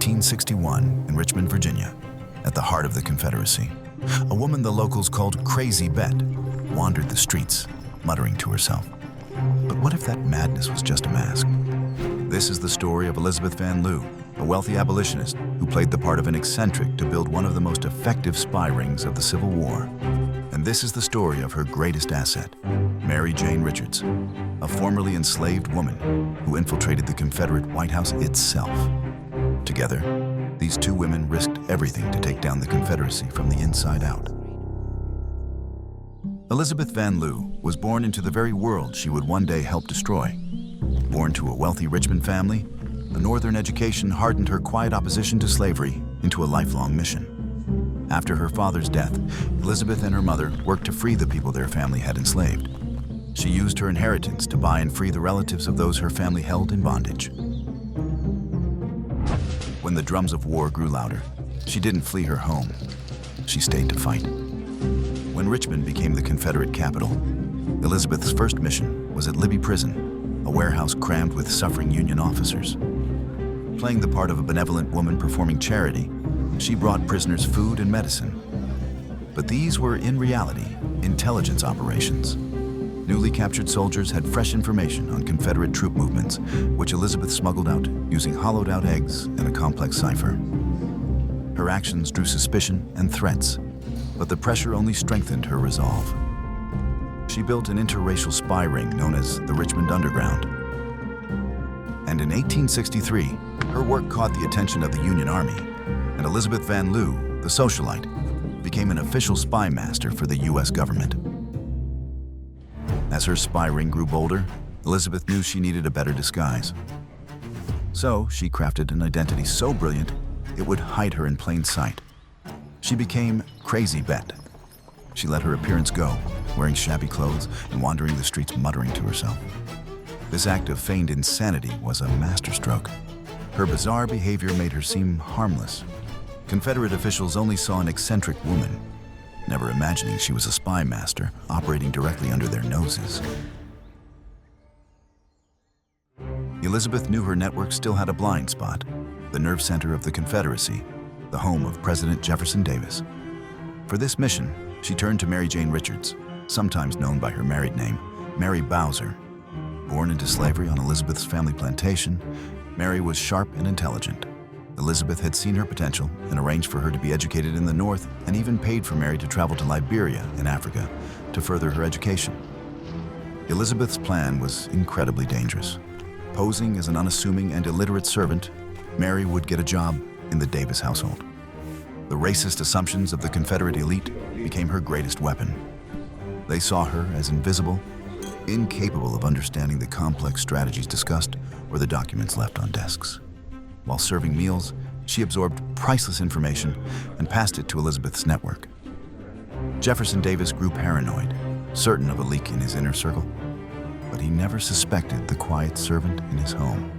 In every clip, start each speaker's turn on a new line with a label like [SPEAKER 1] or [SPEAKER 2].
[SPEAKER 1] 1861 in Richmond, Virginia, at the heart of the Confederacy. A woman the locals called Crazy Bet wandered the streets, muttering to herself. But what if that madness was just a mask? This is the story of Elizabeth Van Lew, a wealthy abolitionist who played the part of an eccentric to build one of the most effective spy rings of the Civil War. And this is the story of her greatest asset, Mary Jane Richards, a formerly enslaved woman who infiltrated the Confederate White House itself. Together, these two women risked everything to take down the Confederacy from the inside out. Elizabeth Van Lew was born into the very world she would one day help destroy. Born to a wealthy Richmond family, a Northern education hardened her quiet opposition to slavery into a lifelong mission. After her father's death, Elizabeth and her mother worked to free the people their family had enslaved. She used her inheritance to buy and free the relatives of those her family held in bondage. When the drums of war grew louder, she didn't flee her home. She stayed to fight. When Richmond became the Confederate capital, Elizabeth's first mission was at Libby Prison, a warehouse crammed with suffering Union officers. Playing the part of a benevolent woman performing charity, she brought prisoners food and medicine. But these were, in reality, intelligence operations. Newly captured soldiers had fresh information on Confederate troop movements, which Elizabeth smuggled out using hollowed-out eggs and a complex cipher. Her actions drew suspicion and threats, but the pressure only strengthened her resolve. She built an interracial spy ring known as the Richmond Underground. And in 1863, her work caught the attention of the Union Army, and Elizabeth Van Lew, the socialite, became an official spy master for the U.S. government. As her spy ring grew bolder, Elizabeth knew she needed a better disguise. So she crafted an identity so brilliant, it would hide her in plain sight. She became Crazy Bet. She let her appearance go, wearing shabby clothes and wandering the streets muttering to herself. This act of feigned insanity was a masterstroke. Her bizarre behavior made her seem harmless. Confederate officials only saw an eccentric woman, never imagining she was a spy master operating directly under their noses. Elizabeth knew her network still had a blind spot, the nerve center of the Confederacy, the home of President Jefferson Davis. For this mission, she turned to Mary Jane Richards, sometimes known by her married name, Mary Bowser. Born into slavery on Elizabeth's family plantation, Mary was sharp and intelligent. Elizabeth had seen her potential and arranged for her to be educated in the North and even paid for Mary to travel to Liberia in Africa to further her education. Elizabeth's plan was incredibly dangerous. Posing as an unassuming and illiterate servant, Mary would get a job in the Davis household. The racist assumptions of the Confederate elite became her greatest weapon. They saw her as invisible, incapable of understanding the complex strategies discussed or the documents left on desks. While serving meals, she absorbed priceless information and passed it to Elizabeth's network. Jefferson Davis grew paranoid, certain of a leak in his inner circle, but he never suspected the quiet servant in his home.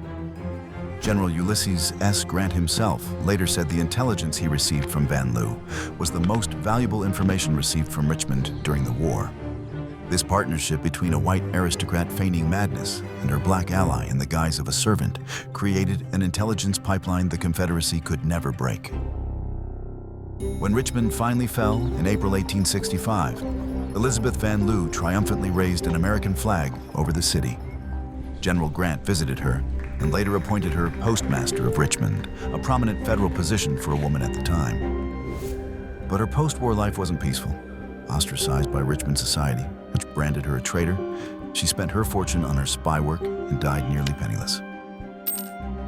[SPEAKER 1] General Ulysses S. Grant himself later said the intelligence he received from Van Lew was the most valuable information received from Richmond during the war. This partnership between a white aristocrat feigning madness and her black ally in the guise of a servant created an intelligence pipeline the Confederacy could never break. When Richmond finally fell in April 1865, Elizabeth Van Lew triumphantly raised an American flag over the city. General Grant visited her and later appointed her postmaster of Richmond, a prominent federal position for a woman at the time. But her post-war life wasn't peaceful. Ostracized by Richmond society, which branded her a traitor, she spent her fortune on her spy work and died nearly penniless.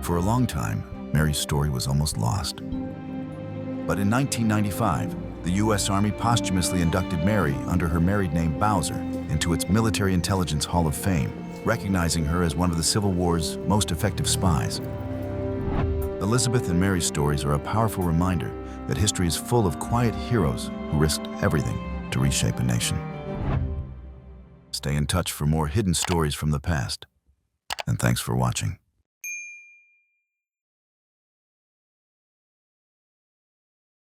[SPEAKER 1] For a long time, Mary's story was almost lost. But in 1995, the U.S. Army posthumously inducted Mary under her married name Bowser into its Military Intelligence Hall of Fame, recognizing her as one of the Civil War's most effective spies. Elizabeth and Mary's stories are a powerful reminder that history is full of quiet heroes who risked everything to reshape a nation. Stay in touch for more hidden stories from the past, and thanks for watching.